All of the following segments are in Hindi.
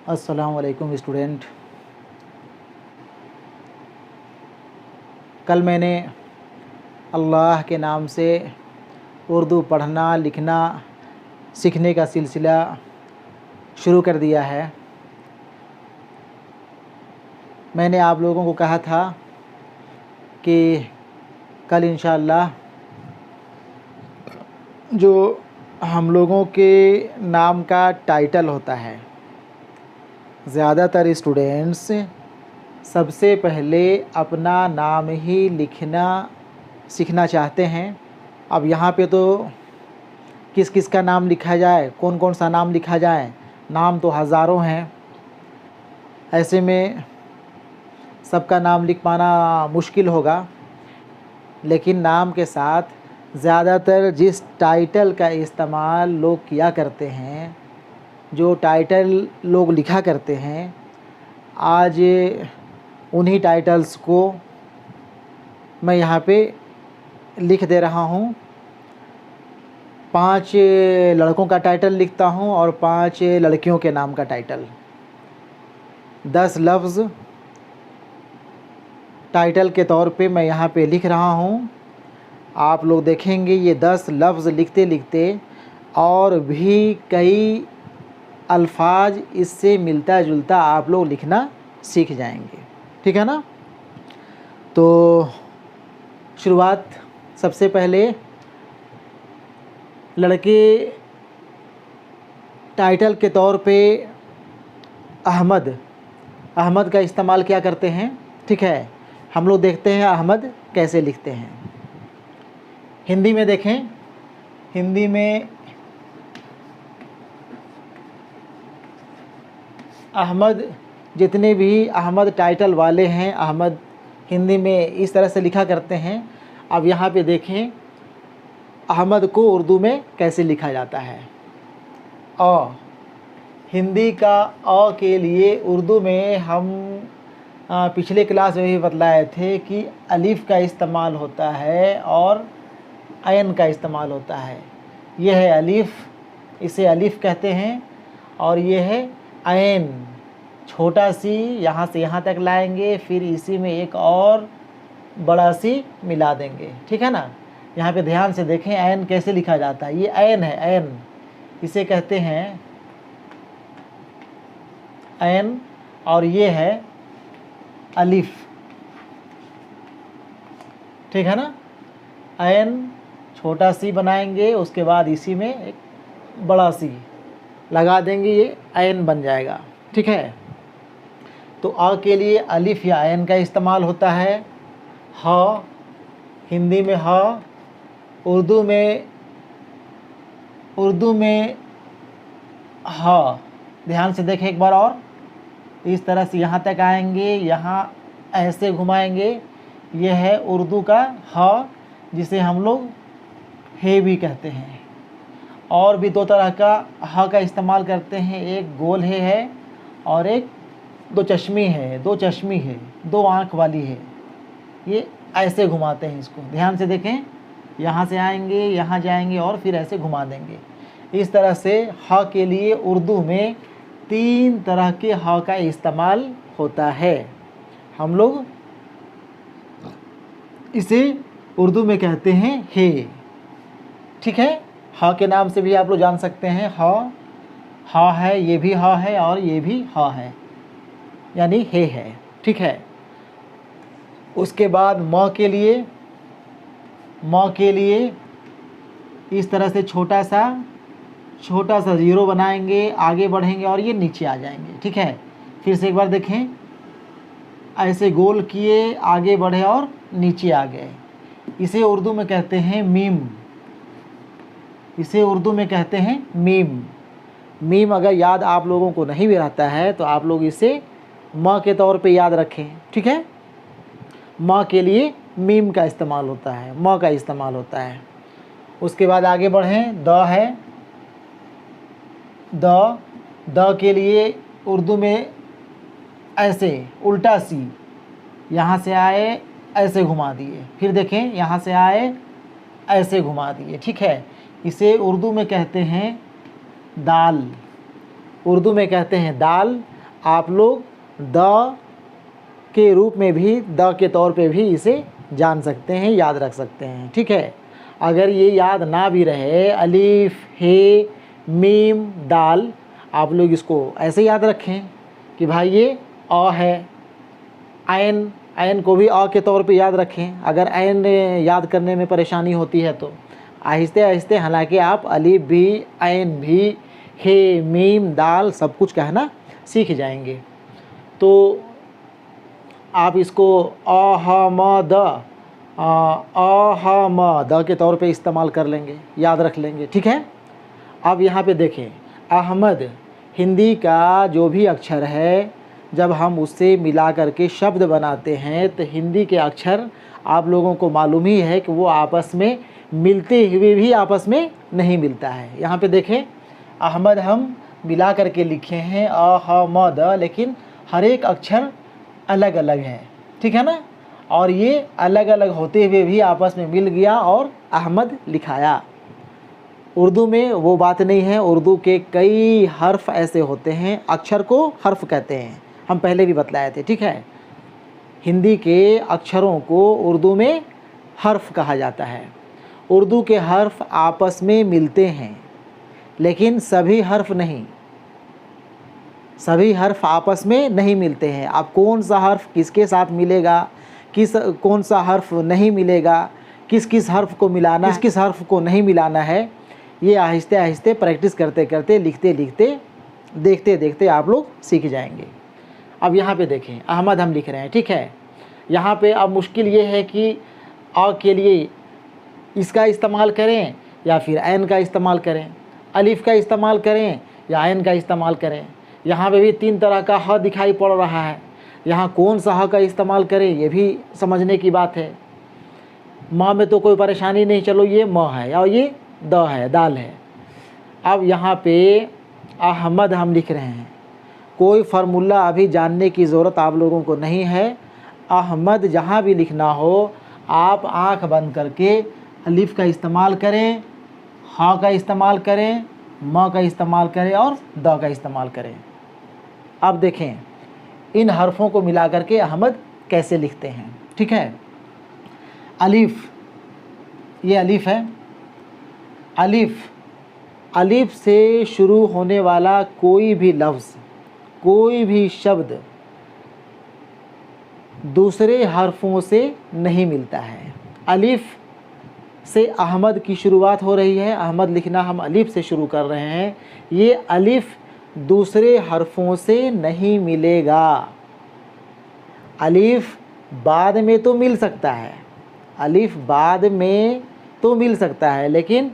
अस्सलाम वालेकुम स्टूडेंट। कल मैंने अल्लाह के नाम से उर्दू पढ़ना लिखना सीखने का सिलसिला शुरू कर दिया है। मैंने आप लोगों को कहा था कि कल इंशाअल्लाह जो हम लोगों के नाम का टाइटल होता है, ज़्यादातर स्टूडेंट्स सबसे पहले अपना नाम ही लिखना सीखना चाहते हैं। अब यहाँ पे तो किस किस का नाम लिखा जाए, कौन कौन सा नाम लिखा जाए, नाम तो हज़ारों हैं। ऐसे में सबका नाम लिख पाना मुश्किल होगा, लेकिन नाम के साथ ज़्यादातर जिस टाइटल का इस्तेमाल लोग किया करते हैं, जो टाइटल लोग लिखा करते हैं, आज उन्हीं टाइटल्स को मैं यहाँ पे लिख दे रहा हूँ। 5 लड़कों का टाइटल लिखता हूँ और 5 लड़कियों के नाम का टाइटल। 10 लफ्ज़ टाइटल के तौर पे मैं यहाँ पे लिख रहा हूँ। आप लोग देखेंगे ये 10 लफ्ज़ लिखते लिखते और भी कई अल्फाज इससे मिलता जुलता आप लोग लिखना सीख जाएंगे, ठीक है ना। तो शुरुआत सबसे पहले लड़के टाइटल के तौर पे अहमद का इस्तेमाल क्या करते हैं, ठीक है। हम लोग देखते हैं अहमद कैसे लिखते हैं। हिंदी में देखें, हिंदी में अहमद, जितने भी अहमद टाइटल वाले हैं, अहमद हिंदी में इस तरह से लिखा करते हैं। अब यहाँ पे देखें अहमद को उर्दू में कैसे लिखा जाता है। अ, हिंदी का अ के लिए उर्दू में हम पिछले क्लास में भी बतलाए थे कि अलिफ का इस्तेमाल होता है और ऐन का इस्तेमाल होता है। यह है अलिफ, इसे अलिफ कहते हैं, और ये है ऐन, छोटा सी यहाँ से यहाँ तक लाएंगे, फिर इसी में एक और बड़ा सी मिला देंगे, ठीक है ना। यहाँ पे ध्यान से देखें ऐन कैसे लिखा जाता है। ये ऐन है, ऐन इसे कहते हैं ऐन, और ये है अलिफ, ठीक है ना। ऐन छोटा सी बनाएंगे, उसके बाद इसी में एक बड़ा सी लगा देंगे, ये ऐन बन जाएगा, ठीक है। तो अ के लिए अलिफ या ऐन का इस्तेमाल होता है। ह, हिंदी में ह, उर्दू में ह। ध्यान से देखें एक बार और, इस तरह से यहाँ तक आएंगे, यहाँ ऐसे घुमाएंगे, यह है उर्दू का ह, जिसे हम लोग हे भी कहते हैं। और भी 2 तरह का ह का इस्तेमाल करते हैं, एक गोल हे है और एक दो चश्मी है, 2 आँख वाली है। ये ऐसे घुमाते हैं इसको, ध्यान से देखें, यहाँ से आएंगे, यहाँ जाएंगे और फिर ऐसे घुमा देंगे। इस तरह से ह के लिए उर्दू में 3 तरह के ह का इस्तेमाल होता है। हम लोग इसे उर्दू में कहते हैं हे, ठीक है। ह के नाम से भी आप लोग जान सकते हैं, ह है, ये भी ह है और ये भी ह है, यानी हे है, ठीक है। उसके बाद म के लिए इस तरह से छोटा सा ज़ीरो बनाएंगे, आगे बढ़ेंगे और ये नीचे आ जाएंगे, ठीक है। फिर से एक बार देखें, ऐसे गोल किए, आगे बढ़े और नीचे आ गए। इसे उर्दू में कहते हैं मीम, मीम अगर याद आप लोगों को नहीं भी रहता है तो आप लोग इसे म के तौर पे याद रखें, ठीक है। म के लिए मीम का इस्तेमाल होता है, म का इस्तेमाल होता है। उसके बाद आगे बढ़ें, द है, द के लिए उर्दू में ऐसे उल्टा सी, यहाँ से आए ऐसे घुमा दिए, फिर देखें यहाँ से आए ऐसे घुमा दिए, ठीक है। इसे उर्दू में कहते हैं दाल, आप लोग द के रूप में भी, द के तौर पे भी इसे जान सकते हैं, याद रख सकते हैं। ठीक है, अगर ये याद ना भी रहे, अलीफ, हे, मीम, दाल, आप लोग इसको ऐसे याद रखें कि भाई ये अ है। ऐन, ऐन को भी अ के तौर पे याद रखें। अगर ऐन याद करने में परेशानी होती है तो आहिस्ते आहिस्ते, हालांकि आप अलीफ भी, ऐन भी, हे, मीम, दाल सब कुछ कहना सीख जाएंगे। तो आप इसको अ, ह, म, द, अ, ह, म, द के तौर पे इस्तेमाल कर लेंगे, याद रख लेंगे। ठीक है, अब यहाँ पे देखें, अहमद हिंदी का जो भी अक्षर है, जब हम उससे मिला करके शब्द बनाते हैं तो हिंदी के अक्षर आप लोगों को मालूम ही है कि वो आपस में मिलते हुए भी आपस में नहीं मिलता है। यहाँ पे देखें, अहमद हम मिला करके लिखे हैं अ, ह, म, द, लेकिन हर एक अक्षर अलग अलग है। ठीक है ना, और ये अलग अलग होते हुए भी आपस में मिल गया और अहमद लिखाया। उर्दू में वो बात नहीं है। उर्दू के कई हर्फ ऐसे होते हैं, अक्षर को हर्फ कहते हैं, हम पहले भी बतलाए थे। ठीक है, हिंदी के अक्षरों को उर्दू में हर्फ कहा जाता है। उर्दू के हर्फ आपस में मिलते हैं, लेकिन सभी हर्फ नहीं, सभी हर्फ आपस में नहीं मिलते हैं। अब कौन सा हर्फ किसके साथ मिलेगा, कौन सा हर्फ नहीं मिलेगा, किस किस हर्फ को मिलाना, किस किस हर्फ को नहीं मिलाना है, ये आहिस्ते आहिस्ते प्रैक्टिस करते करते, लिखते लिखते, देखते देखते आप लोग सीख जाएंगे। अब यहाँ पे देखें, अहमद हम लिख रहे हैं। ठीक है, यहाँ पे अब मुश्किल ये है कि अ के लिए इसका इस्तेमाल करें या फिर ऐन का इस्तेमाल करें, अलिफ का इस्तेमाल करें या ऐन का इस्तेमाल करें। यहाँ पे भी 3 तरह का ह दिखाई पड़ रहा है। यहाँ कौन सा ह का इस्तेमाल करें ये भी समझने की बात है। म में तो कोई परेशानी नहीं, चलो ये म है और ये द है, दाल है। अब यहाँ पे अहमद हम लिख रहे हैं, कोई फार्मूला अभी जानने की ज़रूरत आप लोगों को नहीं है। अहमद जहाँ भी लिखना हो, आप आँख बंद करके अलिफ का इस्तेमाल करें, हा का इस्तेमाल करें, म का इस्तेमाल करें और द का इस्तेमाल करें। अब देखें इन हरफों को मिला करके अहमद कैसे लिखते हैं। ठीक है, अलिफ, ये अलिफ है। अलिफ, अलिफ से शुरू होने वाला कोई भी लफ्ज़, कोई भी शब्द दूसरे हरफों से नहीं मिलता है। अलिफ से अहमद की शुरुआत हो रही है, अहमद लिखना हम अलिफ से शुरू कर रहे हैं। ये अलिफ दूसरे हरफों से नहीं मिलेगा। अलिफ बाद में तो मिल सकता है, अलिफ बाद में तो मिल सकता है, लेकिन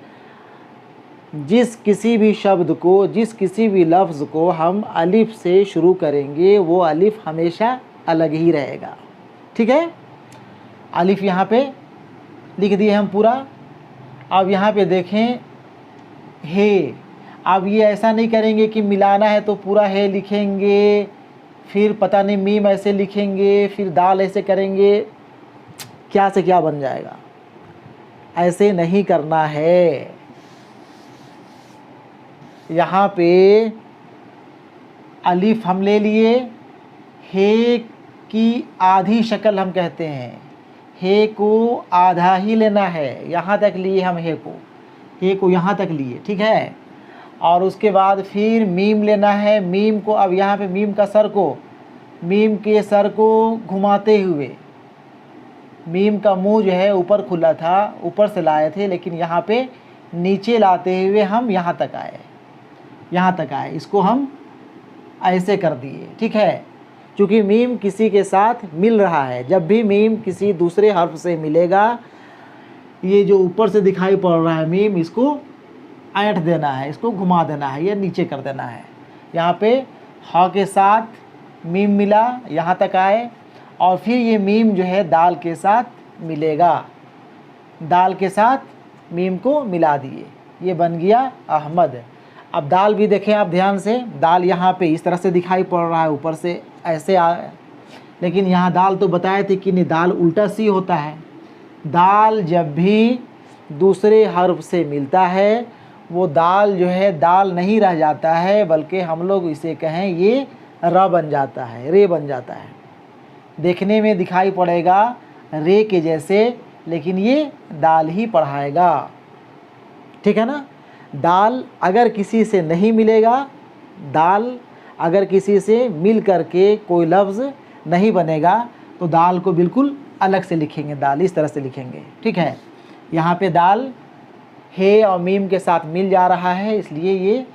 जिस किसी भी शब्द को, जिस किसी भी लफ्ज़ को हम अलिफ से शुरू करेंगे वो अलिफ हमेशा अलग ही रहेगा। ठीक है, अलिफ यहाँ पे लिख दिए हम पूरा। अब यहाँ पे देखें हे, अब ये ऐसा नहीं करेंगे कि मिलाना है तो पूरा हे लिखेंगे, फिर पता नहीं मीम ऐसे लिखेंगे, फिर दाल ऐसे करेंगे, क्या से क्या बन जाएगा। ऐसे नहीं करना है। यहाँ पे अलिफ हम ले लिए, हे की आधी शक्ल हम कहते हैं, हे को आधा ही लेना है। यहाँ तक लिए हम हे को यहाँ तक लिए। ठीक है, और उसके बाद फिर मीम लेना है। मीम को अब यहाँ पे मीम का सर को, मीम के सर को घुमाते हुए, मीम का मुंह जो है ऊपर खुला था, ऊपर से लाए थे, लेकिन यहाँ पे नीचे लाते हुए हम यहाँ तक आए, यहाँ तक आए, इसको हम ऐसे कर दिए। ठीक है, क्योंकि मीम किसी के साथ मिल रहा है। जब भी मीम किसी दूसरे हर्फ से मिलेगा, ये जो ऊपर से दिखाई पड़ रहा है मीम, इसको ऐंठ देना है, इसको घुमा देना है या नीचे कर देना है। यहाँ पे हा के साथ मीम मिला, यहाँ तक आए, और फिर ये मीम जो है दाल के साथ मिलेगा, दाल के साथ मीम को मिला दिए, ये बन गया अहमद। अब दाल भी देखें आप ध्यान से, दाल यहाँ पे इस तरह से दिखाई पड़ रहा है, ऊपर से ऐसे लेकिन यहाँ दाल तो बताए थे कि नहीं, दाल उल्टा सी होता है। दाल जब भी दूसरे हर्फ से मिलता है वो दाल जो है दाल नहीं रह जाता है, बल्कि हम लोग इसे कहें ये र बन जाता है, रे बन जाता है। देखने में दिखाई पड़ेगा रे के जैसे, लेकिन ये दाल ही पढ़ाएगा, ठीक है ना। दाल अगर किसी से नहीं मिलेगा, दाल अगर किसी से मिल करके कोई लफ्ज़ नहीं बनेगा तो दाल को बिल्कुल अलग से लिखेंगे, दाल इस तरह से लिखेंगे, ठीक है। यहाँ पे दाल हे और मीम के साथ मिल जा रहा है, इसलिए ये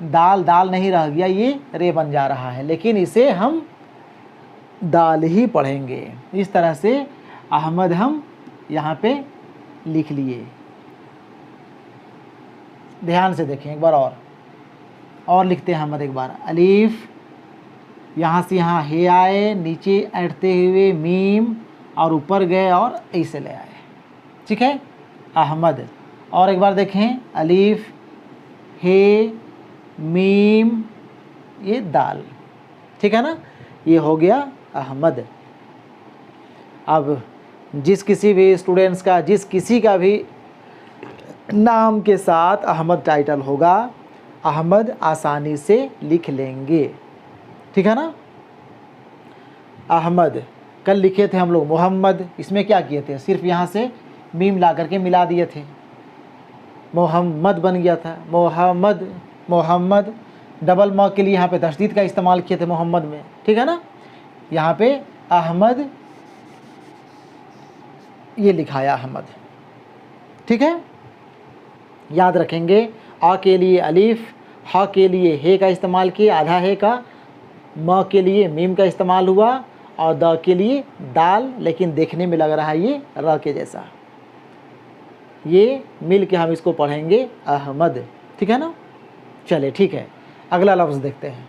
दाल दाल नहीं रह गया, ये रे बन जा रहा है, लेकिन इसे हम दाल ही पढ़ेंगे। इस तरह से अहमद हम यहाँ पे लिख लिए। ध्यान से देखें एक बार और लिखते हैं अहमद एक बार। अलीफ, यहाँ से यहाँ हे आए, नीचे ऐठते हुए मीम और ऊपर गए और ऐसे ले आए, ठीक है, अहमद। और एक बार देखें, अलीफ, हे, मीम, ये दाल, ठीक है ना, ये हो गया अहमद। अब जिस किसी भी स्टूडेंट्स का, जिस किसी का भी नाम के साथ अहमद टाइटल होगा, अहमद आसानी से लिख लेंगे, ठीक है ना। अहमद, कल लिखे थे हम लोग मोहम्मद, इसमें क्या किए थे, सिर्फ यहाँ से मीम ला करके मिला दिए थे, मोहम्मद बन गया था, मोहम्मद, मोहम्मद। डबल म के लिए यहाँ पे तशदीद का इस्तेमाल किए थे मोहम्मद में, ठीक है ना। यहाँ पे अहमद, ये लिखाया अहमद, ठीक है। याद रखेंगे, आ के लिए अलीफ, हा के लिए हे का इस्तेमाल किए, आधा हे का, म के लिए मीम का इस्तेमाल हुआ, और द के लिए दाल, लेकिन देखने में लग रहा है ये र के जैसा। ये मिल के हम इसको पढ़ेंगे अहमद, ठीक है ना। चले ठीक है, अगला लफ्ज़ देखते हैं।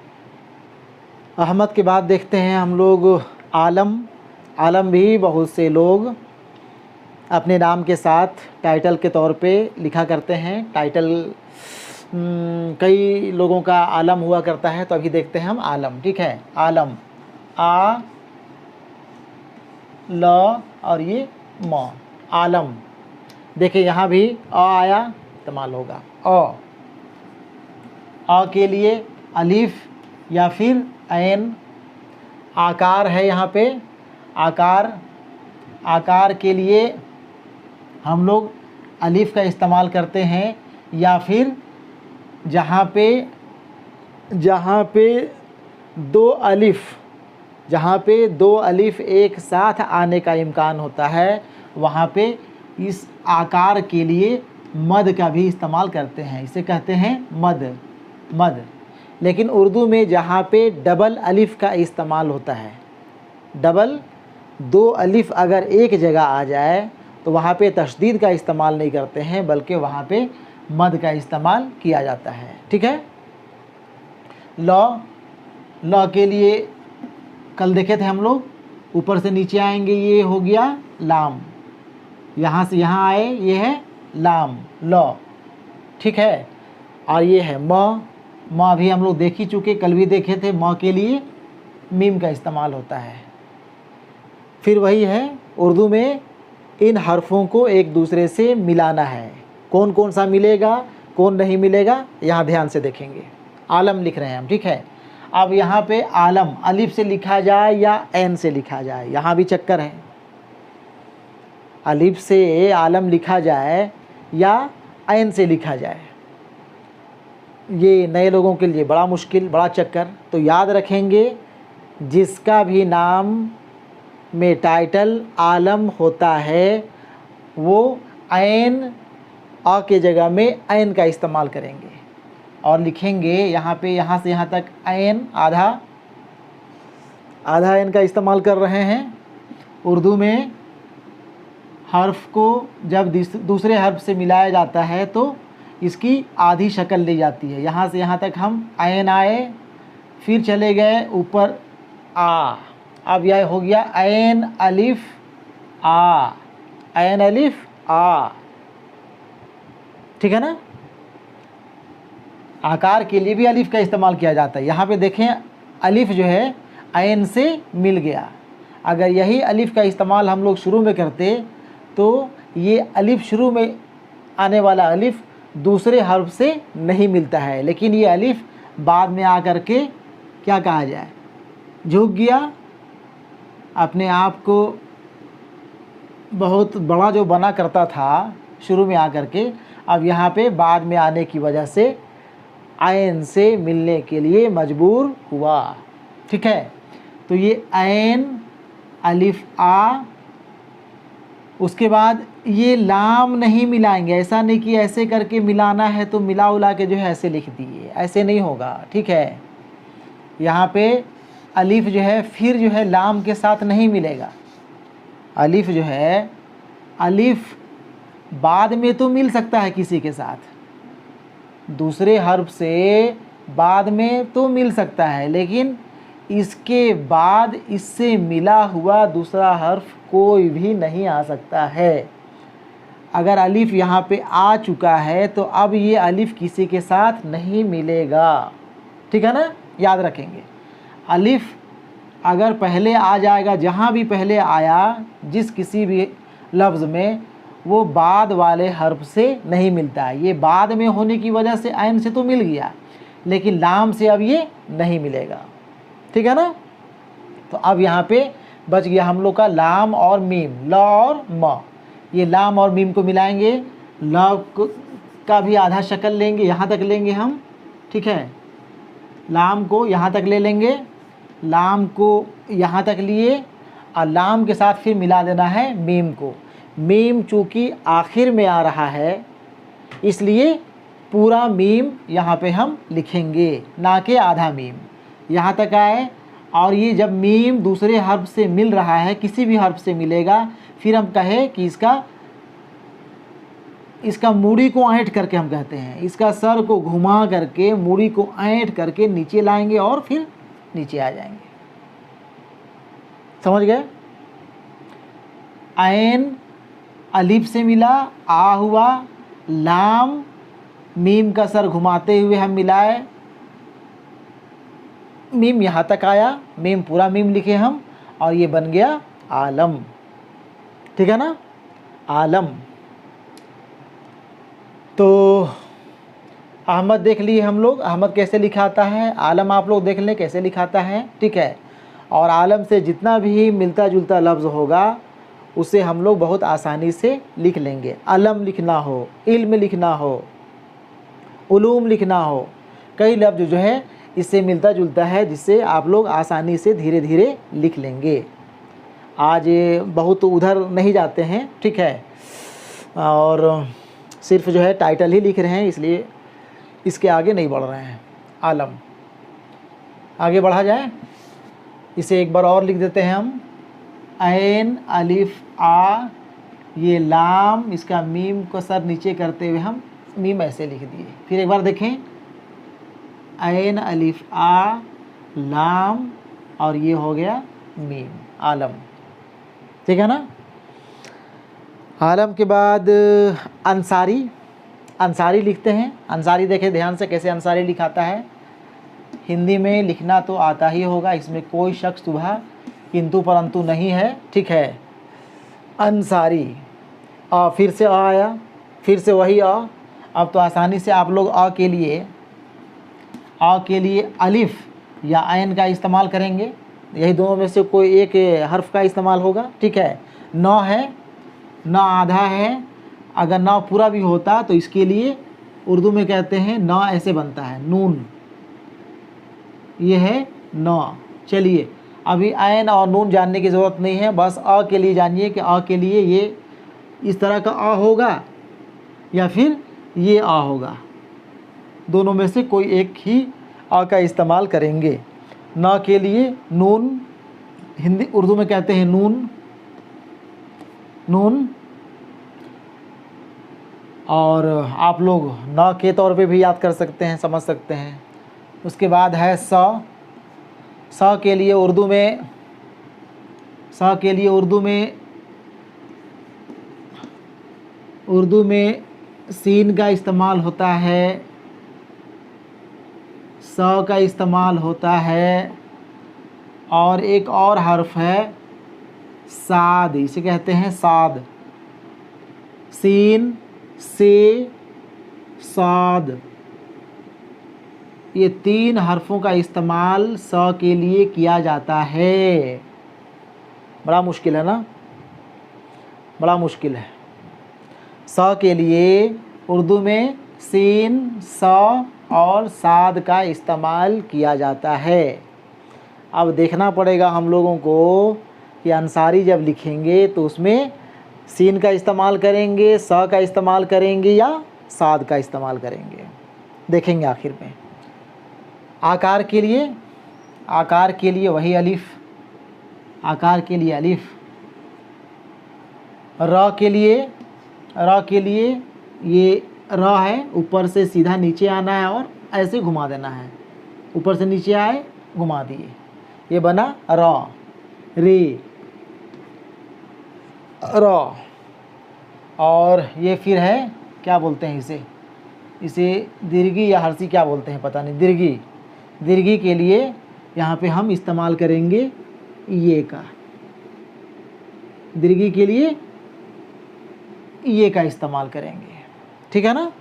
अहमद के बाद देखते हैं हम लोग आलम। आलम भी बहुत से लोग अपने नाम के साथ टाइटल के तौर पे लिखा करते हैं। टाइटल कई लोगों का आलम हुआ करता है, तो अभी देखते हैं हम आलम, ठीक है। आलम, आ, ल और ये म, आलम। देखिए यहाँ भी अ आया, इस्तेमाल होगा अ के लिए अलीफ या फिर ऐन। आकार है यहाँ पे, आकार के लिए हम लोग अलीफ का इस्तेमाल करते हैं, या फिर जहाँ पे दो अलिफ एक साथ आने का इम्कान होता है, वहाँ पे इस आकार के लिए मद का भी इस्तेमाल करते हैं, इसे कहते हैं मद। लेकिन उर्दू में जहाँ पे डबल अलिफ का इस्तेमाल होता है, डबल दो अलिफ अगर एक जगह आ जाए तो वहाँ पे तशदीद का इस्तेमाल नहीं करते हैं, बल्कि वहाँ पे मद का इस्तेमाल किया जाता है, ठीक है। लॉ के लिए कल देखे थे हम लोग, ऊपर से नीचे आएंगे, ये हो गया लाम, यहाँ से यहाँ आए, ये है लाम, लॉ, ठीक है। और ये है म भी हम लोग देख ही चुके, कल भी देखे थे, म के लिए मीम का इस्तेमाल होता है। फिर वही है, उर्दू में इन हरफों को एक दूसरे से मिलाना है, कौन कौन सा मिलेगा कौन नहीं मिलेगा, यहाँ ध्यान से देखेंगे। आलम लिख रहे हैं हम, ठीक है। अब यहाँ पे आलम अलिफ से लिखा जाए या ऐन से लिखा जाए, यहाँ भी चक्कर है। अलिफ से आलम लिखा जाए या ऐन से लिखा जाए, ये नए लोगों के लिए बड़ा मुश्किल, बड़ा चक्कर। तो याद रखेंगे, जिसका भी नाम में टाइटल आलम होता है वो ऐन, आ के जगह में ऐन का इस्तेमाल करेंगे और लिखेंगे यहाँ पे, यहाँ से यहाँ तक ऐन, आधा ऐन का इस्तेमाल कर रहे हैं। उर्दू में हर्फ को जब दूसरे हर्फ से मिलाया जाता है तो इसकी आधी शक्ल ली जाती है। यहाँ से यहाँ तक हम ऐन आए, फिर चले गए ऊपर आ, अब यह हो गया ऐन अलिफ आ, ऐन अलिफ आ, ठीक है ना। आकार के लिए भी अलिफ का इस्तेमाल किया जाता है। यहाँ पे देखें, अलिफ जो है ऐन से मिल गया। अगर यही अलिफ का इस्तेमाल हम लोग शुरू में करते तो ये अलिफ, शुरू में आने वाला अलिफ दूसरे हर्फ से नहीं मिलता है, लेकिन ये अलिफ बाद में आकर के क्या कहा जाए, झुक गया, अपने आप को बहुत बड़ा जो बना करता था शुरू में आकर के, अब यहाँ पे बाद में आने की वजह से ऐन से मिलने के लिए मजबूर हुआ। ठीक है, तो ये ऐन अलिफ आ, उसके बाद ये लाम नहीं मिलाएंगे, ऐसा नहीं कि ऐसे करके मिलाना है तो मिला उला के जो है ऐसे लिख दिए, ऐसे नहीं होगा। ठीक है, यहाँ पे अलिफ जो है फिर जो है लाम के साथ नहीं मिलेगा। अलिफ जो है, अलिफ बाद में तो मिल सकता है किसी के साथ, दूसरे हर्फ से बाद में तो मिल सकता है, लेकिन इसके बाद इससे मिला हुआ दूसरा हर्फ कोई भी नहीं आ सकता है। अगर अलिफ यहाँ पे आ चुका है तो अब ये अलिफ किसी के साथ नहीं मिलेगा। ठीक है ना, याद रखेंगे। अलिफ अगर पहले आ जाएगा, जहाँ भी पहले आया जिस किसी भी लफ्ज़ में, वो बाद वाले हर्फ से नहीं मिलता है। ये बाद में होने की वजह से ऐन से तो मिल गया, लेकिन लाम से अब ये नहीं मिलेगा। ठीक है ना, तो अब यहाँ पे बच गया हम लोग का लाम और मीम, ल और म। ये लाम और मीम को मिलाएंगे, ल का भी आधा शक्ल लेंगे, यहाँ तक लेंगे हम। ठीक है, लाम को यहाँ तक ले लेंगे, लाम को यहाँ तक लिए, और लाम के साथ फिर मिला देना है मीम को। मीम चूँकि आखिर में आ रहा है, इसलिए पूरा मीम यहाँ पे हम लिखेंगे, ना कि आधा मीम। यहाँ तक आए, और ये जब मीम दूसरे हर्फ से मिल रहा है, किसी भी हर्फ से मिलेगा, फिर हम कहें कि इसका मूड़ी को ऐंठ करके हम कहते हैं, इसका सर को घुमा करके मूड़ी को ऐंठ करके नीचे लाएंगे और फिर नीचे आ जाएंगे। समझ गए? ऐन अलिफ से मिला, आ हुआ, लाम मीम का सर घुमाते हुए हम मिलाए, मीम यहाँ तक आया, मीम पूरा मीम लिखे हम, और ये बन गया आलम। ठीक है ना, आलम। तो अहमद देख लिए हम लोग, अहमद कैसे लिखाता है, आलम आप लोग देख लें कैसे लिखाता है। ठीक है, और आलम से जितना भी मिलता जुलता लफ्ज़ होगा उसे हम लोग बहुत आसानी से लिख लेंगे। अलम लिखना हो, इल्म लिखना हो, उलूम लिखना हो, कई लफ्ज़ जो है इससे मिलता जुलता है, जिससे आप लोग आसानी से धीरे धीरे लिख लेंगे। आज बहुत उधर नहीं जाते हैं। ठीक है, और सिर्फ जो है टाइटल ही लिख रहे हैं, इसलिए इसके आगे नहीं बढ़ रहे हैं। आलम आगे बढ़ा जाए, इसे एक बार और लिख देते हैं हम। ऐन अलिफ आ, ये लाम, इसका मीम को सर नीचे करते हुए हम मीम ऐसे लिख दिए। फिर एक बार देखें, ऐन अलिफ आ, लाम, और ये हो गया मीम, आलम। ठीक है ना। आलम के बाद अंसारी, अंसारी लिखते हैं। अंसारी देखें ध्यान से कैसे अंसारी लिखाता है। हिंदी में लिखना तो आता ही होगा, इसमें कोई शक शुबा किंतु परंतु नहीं है। ठीक है, अंसारी, फिर से आ आया, फिर से वही आ। अब तो आसानी से आप लोग आ के लिए अलिफ या ऐन का इस्तेमाल करेंगे, यही दोनों में से कोई एक हर्फ का इस्तेमाल होगा। ठीक है, नौ है, नौ आधा है, अगर नौ पूरा भी होता तो इसके लिए उर्दू में कहते हैं नौ ऐसे बनता है, नून, ये है नौ। चलिए, अभी ऐन और नून जानने की ज़रूरत नहीं है, बस अ के लिए जानिए कि अ के लिए ये इस तरह का अ होगा या फिर ये अ होगा, दोनों में से कोई एक ही अ का इस्तेमाल करेंगे। न के लिए नून, हिंदी उर्दू में कहते हैं नून, नून, और आप लोग न के तौर पे भी याद कर सकते हैं, समझ सकते हैं। उसके बाद है स, स के लिए उर्दू में, स के लिए उर्दू में सीन का इस्तेमाल होता है, स का इस्तेमाल होता है, और एक और हर्फ है साद, इसे कहते हैं साद, सीन से साद। ये 3 हर्फों का इस्तेमाल स के लिए किया जाता है। बड़ा मुश्किल है ना, बड़ा मुश्किल है। स के लिए उर्दू में सीन, स और साद का इस्तेमाल किया जाता है। अब देखना पड़ेगा हम लोगों को कि अंसारी जब लिखेंगे तो उसमें सीन का इस्तेमाल करेंगे, स का इस्तेमाल करेंगे या साद का इस्तेमाल करेंगे, देखेंगे आखिर में। आकार के लिए वही अलिफ, आकार के लिए अलिफ। र के लिए ये र है, ऊपर से सीधा नीचे आना है और ऐसे घुमा देना है, ऊपर से नीचे आए घुमा दिए, ये बना र, रे, र। और ये फिर है, क्या बोलते हैं इसे दीर्घी या हर्षी क्या बोलते हैं पता नहीं, दीर्घी के लिए यहाँ पे हम इस्तेमाल करेंगे ये का, दीर्घी के लिए ये का इस्तेमाल करेंगे, ठीक है ना।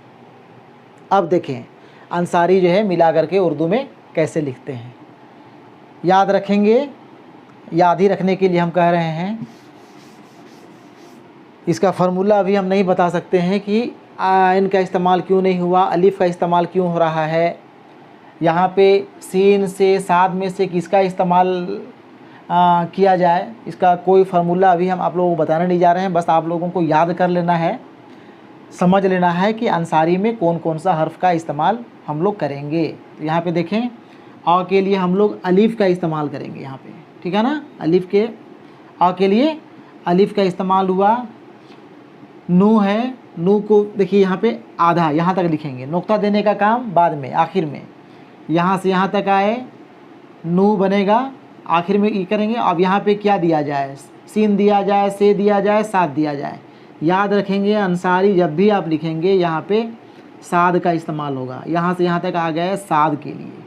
अब देखें अंसारी जो है मिला करके उर्दू में कैसे लिखते हैं, याद रखेंगे, याद ही रखने के लिए हम कह रहे हैं। इसका फार्मूला अभी हम नहीं बता सकते हैं कि आइन का इस्तेमाल क्यों नहीं हुआ, अलिफ का इस्तेमाल क्यों हो रहा है। यहाँ पे सीन से साद में से किसका इस्तेमाल किया जाए, इसका कोई फार्मूला अभी हम आप लोगों को बताने नहीं जा रहे हैं। बस आप लोगों को याद कर लेना है, समझ लेना है कि अंसारी में कौन कौन सा हर्फ का इस्तेमाल हम लोग करेंगे। तो यहाँ पे देखें, अ के लिए हम लोग अलिफ का इस्तेमाल करेंगे यहाँ पे, ठीक है ना। अ के लिए अलिफ का इस्तेमाल हुआ। नू है, नू को देखिए यहाँ पे आधा यहाँ तक लिखेंगे, नुक्ता देने का काम बाद में, आखिर में। यहाँ से यहाँ तक आए, नू बनेगा, आखिर में ये करेंगे। अब यहाँ पे क्या दिया जाए, सीन दिया जाए, से दिया जाए, साद दिया जाए। याद रखेंगे अंसारी जब भी आप लिखेंगे यहाँ पे साद का इस्तेमाल होगा। यहाँ से यहाँ तक आ गए साद के लिए,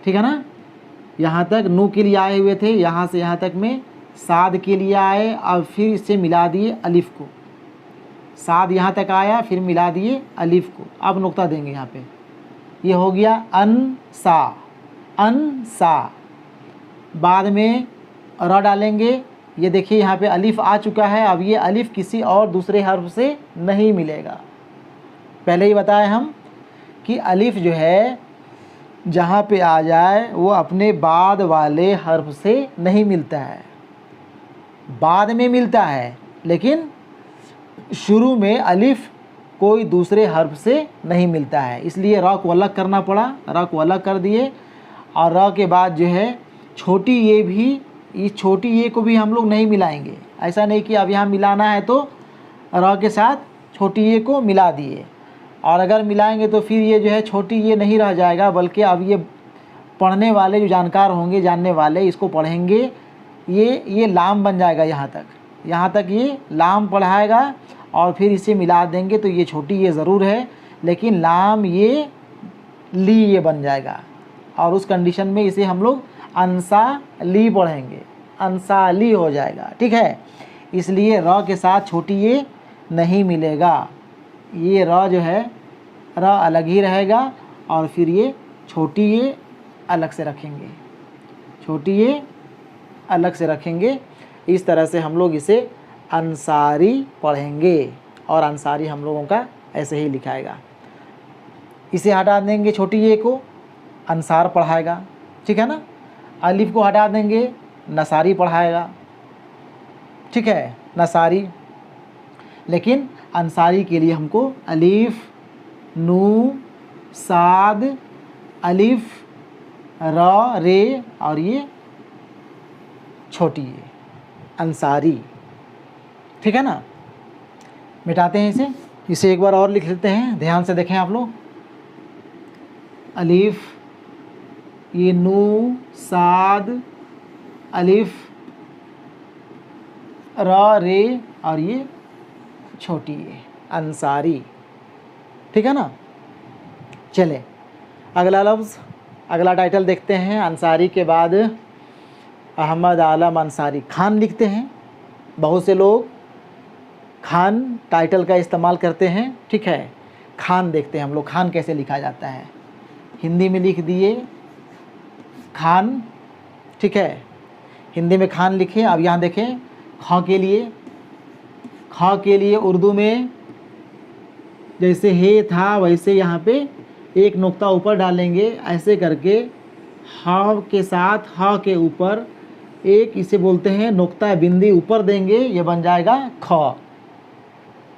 ठीक है ना। यहाँ तक नू के लिए आए हुए थे, यहाँ से यहाँ तक में साद के लिए आए, अब फिर इससे मिला दिए अलिफ को। साद यहाँ तक आया, फिर मिला दिए अलिफ को। अब नुक्ता देंगे यहाँ पे, ये हो गया अनसा, अनसा। बाद में र डालेंगे, ये देखिए यहाँ पे अलिफ आ चुका है। अब ये अलिफ किसी और दूसरे हर्फ से नहीं मिलेगा। पहले ही बताए हम कि अलिफ जो है जहाँ पे आ जाए वो अपने बाद वाले हर्फ से नहीं मिलता है, बाद में मिलता है, लेकिन शुरू में अलिफ कोई दूसरे हर्फ से नहीं मिलता है। इसलिए र को अलग करना पड़ा, र को अलग कर दिए। और र के बाद जो है छोटी ये भी, इस छोटी ये को भी हम लोग नहीं मिलाएंगे। ऐसा नहीं कि अब यहाँ मिलाना है तो र के साथ छोटी ये को मिला दिए, और अगर मिलाएंगे तो फिर ये जो है छोटी ये नहीं रह जाएगा, बल्कि अब ये पढ़ने वाले जो जानकार होंगे, जानने वाले, इसको पढ़ेंगे, ये लाम बन जाएगा। यहाँ तक ये लाम पढ़ाएगा और फिर इसे मिला देंगे तो ये छोटी ये ज़रूर है, लेकिन लाम ये ली ये बन जाएगा। और उस कंडीशन में इसे हम लोग अंसा ली पढ़ेंगे, अंसा ली हो जाएगा, ठीक है। इसलिए र के साथ छोटी ये नहीं मिलेगा, ये र जो है र अलग ही रहेगा, और फिर ये छोटी ये अलग से रखेंगे, छोटी ये अलग से रखेंगे। इस तरह से हम लोग इसे अंसारी पढ़ेंगे, और अंसारी हम लोगों का ऐसे ही लिखाएगा। इसे हटा देंगे छोटी ये को, अंसार पढ़ाएगा, ठीक है ना। अलिफ को हटा देंगे, नसारी पढ़ाएगा, ठीक है, नसारी। लेकिन अंसारी के लिए हमको अलिफ, नू, साद, अलिफ, र, रे और ये छोटी ये, अंसारी, ठीक है ना। मिटाते हैं इसे एक बार और लिख लेते हैं, ध्यान से देखें आप लोग। अलिफ, ये नू, साद, अलिफ, र, रे और ये छोटी ये, अंसारी, ठीक है ना। चले अगला लफ्ज़, अगला टाइटल देखते हैं। अंसारी के बाद अहमद आलम अंसारी खान लिखते हैं। बहुत से लोग खान टाइटल का इस्तेमाल करते हैं, ठीक है। खान देखते हैं हम लोग, खान कैसे लिखा जाता है। हिंदी में लिख दिए खान, ठीक है, हिंदी में खान लिखे। अब यहाँ देखें ख के लिए उर्दू में जैसे हे था वैसे यहाँ पे एक नुक्ता ऊपर डालेंगे, ऐसे करके ह के साथ ह के ऊपर एक इसे बोलते हैं नुक्ता बिंदी ऊपर देंगे, ये बन जाएगा ख।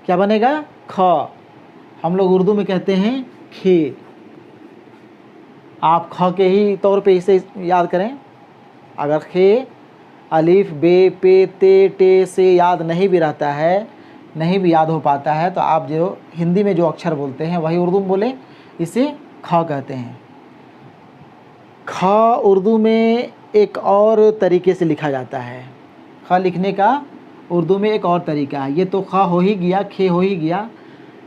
क्या बनेगा? ख। हम लोग उर्दू में कहते हैं खे। आप ख के ही तौर पे इसे याद करें। अगर खे अलिफ बे पे ते टे से याद नहीं भी रहता है, नहीं भी याद हो पाता है, तो आप जो हिंदी में जो अक्षर बोलते हैं वही उर्दू में बोले, इसे ख कहते हैं। ख उर्दू में एक और तरीके से लिखा जाता है। ख लिखने का उर्दू में एक और तरीका है। ये तो ख हो ही गया, खे हो ही गया,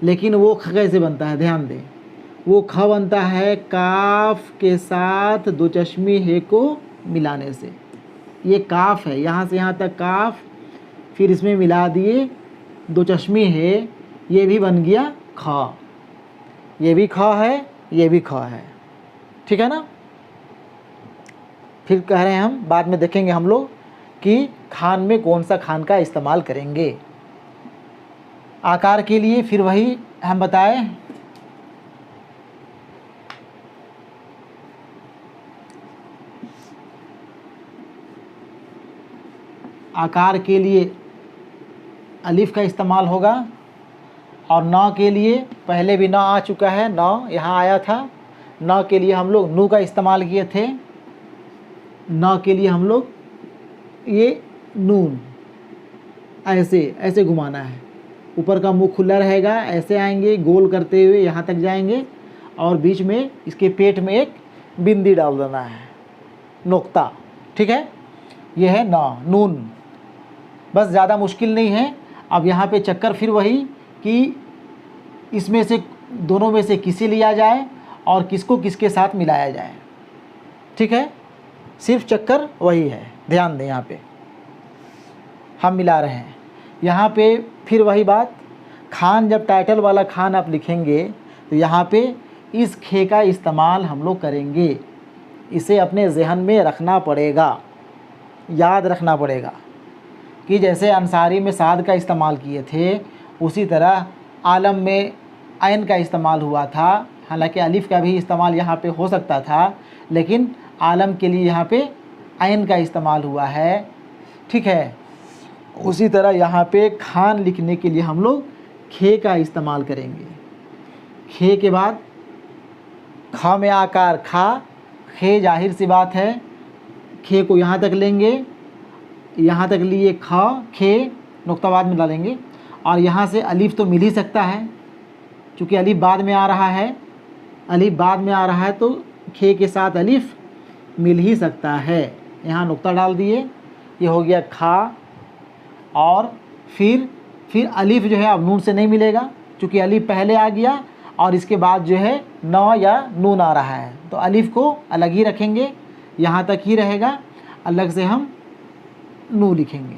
लेकिन वो ख कैसे बनता है ध्यान दें। वो ख बनता है काफ के साथ दो चश्मी हे को मिलाने से। ये काफ है, यहाँ से यहाँ तक काफ, फिर इसमें मिला दिए दो चश्मी है, ये भी बन गया ख। ये भी ख है, ये भी ख है, ठीक है ना। फिर कह रहे हैं हम, बाद में देखेंगे हम लोग कि खान में कौन सा खान का इस्तेमाल करेंगे। आकार के लिए फिर वही हम बताएं, आकार के लिए अलिफ का इस्तेमाल होगा, और न के लिए पहले भी न आ चुका है, न यहाँ आया था। न के लिए हम लोग नू का इस्तेमाल किए थे। न के लिए हम लोग ये नून ऐसे ऐसे घुमाना है, ऊपर का मुंह खुला रहेगा, ऐसे आएंगे गोल करते हुए यहाँ तक जाएंगे, और बीच में इसके पेट में एक बिंदी डाल देना है, नुक्ता, ठीक है। यह है न, नून। बस ज़्यादा मुश्किल नहीं है। अब यहाँ पे चक्कर फिर वही कि इसमें से दोनों में से किसे लिया जाए और किसको किसके साथ मिलाया जाए, ठीक है। सिर्फ चक्कर वही है, ध्यान दें। यहाँ पे हम मिला रहे हैं। यहाँ पे फिर वही बात, खान जब टाइटल वाला खान आप लिखेंगे तो यहाँ पे इस खे का इस्तेमाल हम लोग करेंगे। इसे अपने जहन में रखना पड़ेगा, याद रखना पड़ेगा कि जैसे अंसारी में साद का इस्तेमाल किए थे, उसी तरह आलम में ऐन का इस्तेमाल हुआ था। हालांकि अलिफ का भी इस्तेमाल यहाँ पे हो सकता था, लेकिन आलम के लिए यहाँ पे ऐन का इस्तेमाल हुआ है, ठीक है। उसी तरह यहाँ पे खान लिखने के लिए हम लोग खे का इस्तेमाल करेंगे। खे के बाद ख में आकार खा, खे जाहिर सी बात है, खे को यहाँ तक लेंगे, यहाँ तक लिए ख, खे नुक्ता बाद में डालेंगे, और यहाँ से अलिफ तो मिल ही सकता है, क्योंकि अलिफ बाद में आ रहा है। अलिफ बाद में आ रहा है तो खे के साथ अलिफ मिल ही सकता है। यहाँ नुक्ता डाल दिए, ये हो गया खा। और फिर अलिफ जो है अब नून से नहीं मिलेगा, क्योंकि अलिफ पहले आ गया और इसके बाद जो है न या नून आ रहा है, तो अलिफ को अलग ही रखेंगे, यहाँ तक ही रहेगा, अलग से हम नू लिखेंगे,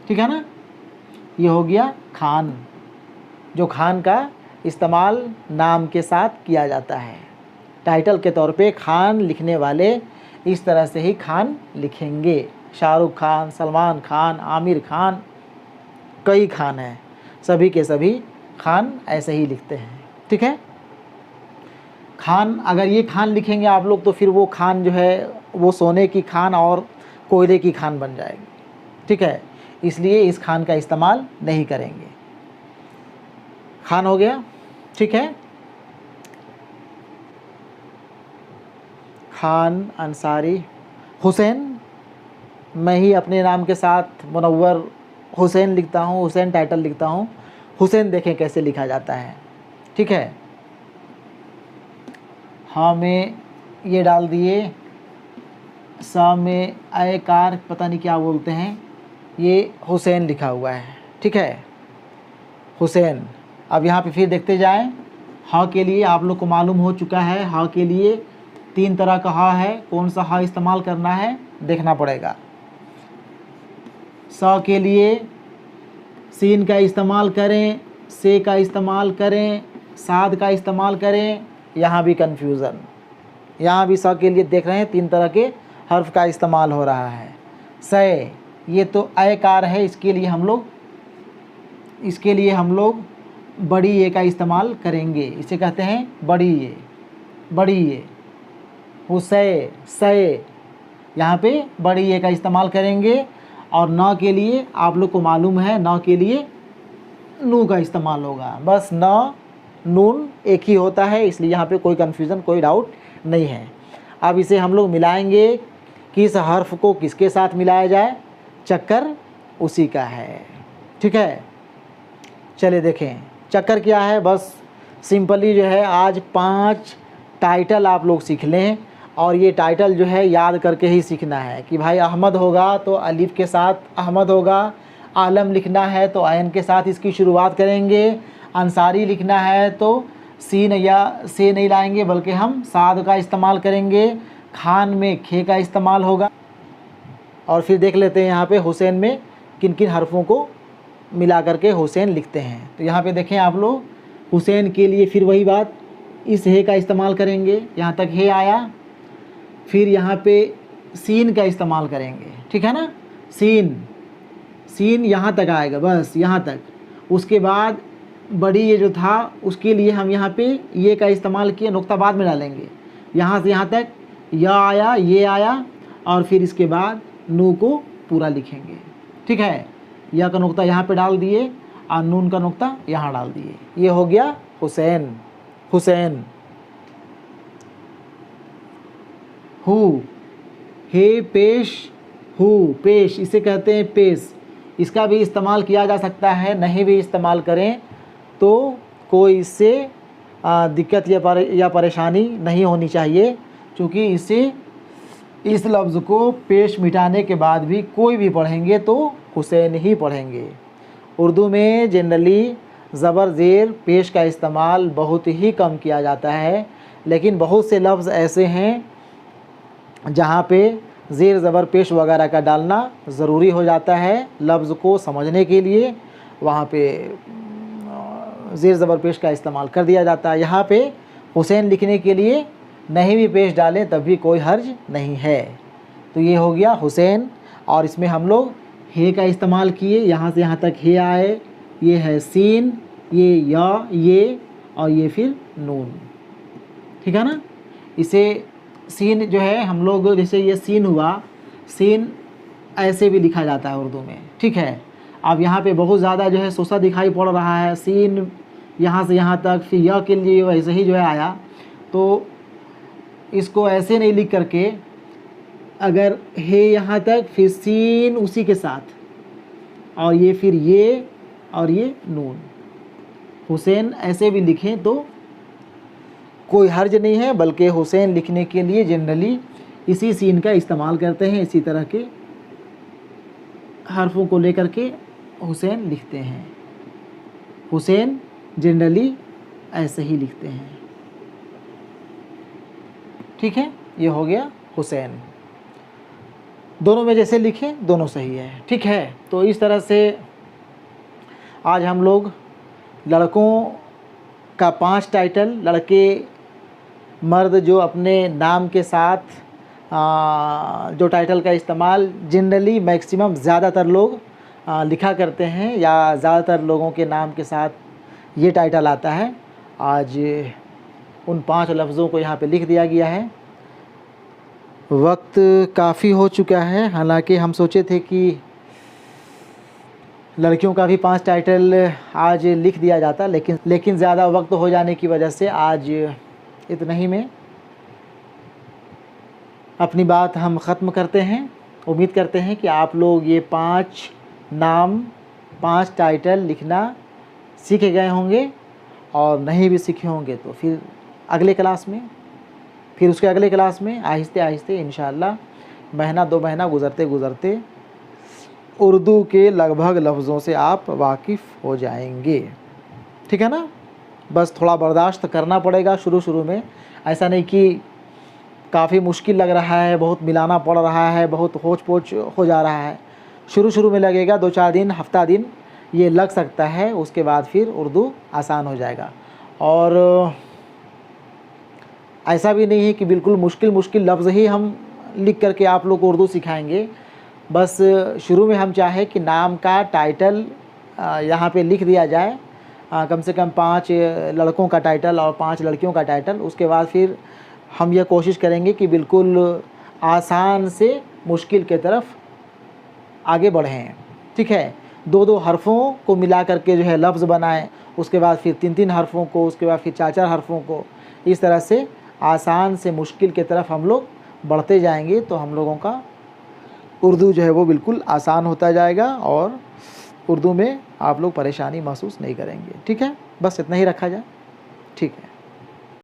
ठीक है ना। ये हो गया खान, जो खान का इस्तेमाल नाम के साथ किया जाता है। टाइटल के तौर पे खान लिखने वाले इस तरह से ही खान लिखेंगे। शाहरुख खान, सलमान खान, आमिर खान, कई खान हैं, सभी के सभी खान ऐसे ही लिखते हैं, ठीक है। खान, अगर ये खान लिखेंगे आप लोग तो फिर वो खान जो है वो सोने की खान और कोयले की खान बन जाएगी, ठीक है। इसलिए इस खान का इस्तेमाल नहीं करेंगे। खान हो गया, ठीक है। खान, अंसारी, हुसैन, मैं ही अपने नाम के साथ मुनव्वर हुसैन लिखता हूँ, हुसैन टाइटल लिखता हूँ। हुसैन देखें कैसे लिखा जाता है, ठीक है। हाँ में ये डाल दिए, सा में आयकार पता नहीं क्या बोलते हैं, ये हुसैन लिखा हुआ है, ठीक है, हुसैन। अब यहाँ पे फिर देखते जाएं। हाँ के लिए आप लोग को मालूम हो चुका है, हाँ के लिए 3 तरह का हाँ है, कौन सा हाँ इस्तेमाल करना है देखना पड़ेगा। सा के लिए सीन का इस्तेमाल करें, से का इस्तेमाल करें, साद का इस्तेमाल करें, यहाँ भी कन्फ्यूज़न। यहाँ भी स के लिए देख रहे हैं 3 तरह के हर्फ का इस्तेमाल हो रहा है। सय, ये तो अयकार है, इसके लिए हम लोग बड़ी ए का इस्तेमाल करेंगे। इसे कहते हैं बड़ी ए, बड़ी ए। हुसै, सय, यहाँ पे बड़ी ए का इस्तेमाल करेंगे। और न के लिए आप लोग को मालूम है, न के लिए नू का इस्तेमाल होगा। बस न नून एक ही होता है, इसलिए यहाँ पे कोई कन्फ्यूज़न, कोई डाउट नहीं है। अब इसे हम लोग मिलाएंगे, किस हर्फ को किसके साथ मिलाया जाए, चक्कर उसी का है। ठीक है, चलिए देखें चक्कर क्या है। बस सिंपली जो है आज 5 टाइटल आप लोग सीख लें, और ये टाइटल जो है याद करके ही सीखना है कि भाई अहमद होगा तो अलिफ के साथ अहमद होगा, आलम लिखना है तो आयन के साथ इसकी शुरुआत करेंगे, अंसारी लिखना है तो सीन या से नहीं लाएंगे बल्कि हम साद का इस्तेमाल करेंगे, खान में खे का इस्तेमाल होगा। और फिर देख लेते हैं यहाँ पे हुसैन में किन किन हरफों को मिला करके हुसैन लिखते हैं। तो यहाँ पे देखें आप लोग, हुसैन के लिए फिर वही बात, इस हे का इस्तेमाल करेंगे, यहाँ तक हे आया। फिर यहाँ पे सीन का इस्तेमाल करेंगे, ठीक है ना, सीन यहाँ तक आएगा, बस यहाँ तक। उसके बाद बड़ी ये जो था उसके लिए हम यहाँ पे ये का इस्तेमाल किए, नुक्ता बाद में डालेंगे। यहाँ से यहाँ तक या आया, ये आया, और फिर इसके बाद नू को पूरा लिखेंगे। ठीक है, या का नुक्ता यहाँ पे डाल दिए और नून का नुक्ता यहाँ डाल दिए। ये हो गया हुसैन। हुसैन, हु, हे पेश, हु पेश, इसे कहते हैं पेश। इसका भी इस्तेमाल किया जा सकता है, नहीं भी इस्तेमाल करें तो कोई इससे दिक्कत या परेशानी नहीं होनी चाहिए, क्योंकि इस लफ्ज़ को पेश मिटाने के बाद भी कोई भी पढ़ेंगे तो हुसैन ही पढ़ेंगे। उर्दू में जनरली ज़बर ज़ेर पेश का इस्तेमाल बहुत ही कम किया जाता है, लेकिन बहुत से लफ्ज़ ऐसे हैं जहाँ पे ज़ेर ज़बर पेश वगैरह का डालना ज़रूरी हो जाता है लफ्ज़ को समझने के लिए, वहाँ पे ज़ेर ज़बर पेश का इस्तेमाल कर दिया जाता है। यहाँ पे हुसैन लिखने के लिए नहीं भी पेश डालें तब भी कोई हर्ज नहीं है। तो ये हो गया हुसैन, और इसमें हम लोग हे का इस्तेमाल किए, यहाँ से यहाँ तक हे आए, ये है सीन, ये या, ये, और ये फिर नून। ठीक है ना, इसे सीन जो है हम लोग, जैसे ये सीन हुआ, सीन ऐसे भी लिखा जाता है उर्दू में। ठीक है, अब यहाँ पे बहुत ज़्यादा जो है सोसा दिखाई पड़ रहा है, सीन यहाँ से यहाँ तक, फिर यह के लिए वैसे ही जो है आया, तो इसको ऐसे नहीं लिख करके, अगर हे यहाँ तक फिर सीन उसी के साथ, और ये फिर ये और ये नून, हुसैन ऐसे भी लिखें तो कोई हर्ज नहीं है, बल्कि हुसैन लिखने के लिए जनरली इसी सीन का इस्तेमाल करते हैं। इसी तरह के हर्फों को लेकर के हुसैन लिखते हैं। हुसैन जनरली ऐसे ही लिखते हैं। ठीक है, ये हो गया हुसैन। दोनों में जैसे लिखें दोनों सही है। ठीक है, तो इस तरह से आज हम लोग लड़कों का 5 टाइटल, लड़के मर्द जो अपने नाम के साथ जो टाइटल का इस्तेमाल जनरली मैक्सिमम ज़्यादातर लोग लिखा करते हैं, या ज़्यादातर लोगों के नाम के साथ ये टाइटल आता है, आज उन 5 लफ्ज़ों को यहाँ पे लिख दिया गया है। वक्त काफ़ी हो चुका है, हालांकि हम सोचे थे कि लड़कियों का भी 5 टाइटल आज लिख दिया जाता, लेकिन ज़्यादा वक्त हो जाने की वजह से आज इतना ही में अपनी बात हम ख़त्म करते हैं। उम्मीद करते हैं कि आप लोग ये 5 नाम, 5 टाइटल लिखना सीख गए होंगे, और नहीं भी सीखे होंगे तो फिर अगले क्लास में, फिर उसके अगले क्लास में आहिस्ते आहिस्ते इंशाअल्लाह महीना 2 महीना गुज़रते गुज़रते उर्दू के लगभग लफ्ज़ों से आप वाकिफ़ हो जाएंगे। ठीक है ना, बस थोड़ा बर्दाश्त करना पड़ेगा शुरू में। ऐसा नहीं कि काफ़ी मुश्किल लग रहा है, बहुत मिलाना पड़ रहा है, बहुत होच पोच हो जा रहा है। शुरू में लगेगा 2-4 दिन, हफ्ता दिन ये लग सकता है, उसके बाद फिर उर्दू आसान हो जाएगा। और ऐसा भी नहीं है कि बिल्कुल मुश्किल मुश्किल लफ्ज़ ही हम लिख करके आप लोग को उर्दू सिखाएंगे। बस शुरू में हम चाहे कि नाम का टाइटल यहाँ पे लिख दिया जाए, कम से कम 5 लड़कों का टाइटल और 5 लड़कियों का टाइटल। उसके बाद फिर हम यह कोशिश करेंगे कि बिल्कुल आसान से मुश्किल के तरफ आगे बढ़ें, ठीक है। 2-2 हरफ़ों को मिला करके जो है लफ्ज़ बनाएं, उसके बाद फिर 3-3 हरफ़ों को, उसके बाद फिर 4-4 हरफ़ों को। इस तरह से आसान से मुश्किल के तरफ हम लोग बढ़ते जाएंगे तो हम लोगों का उर्दू जो है वो बिल्कुल आसान होता जाएगा और उर्दू में आप लोग परेशानी महसूस नहीं करेंगे, ठीक है। बस इतना ही रखा जाए, ठीक है।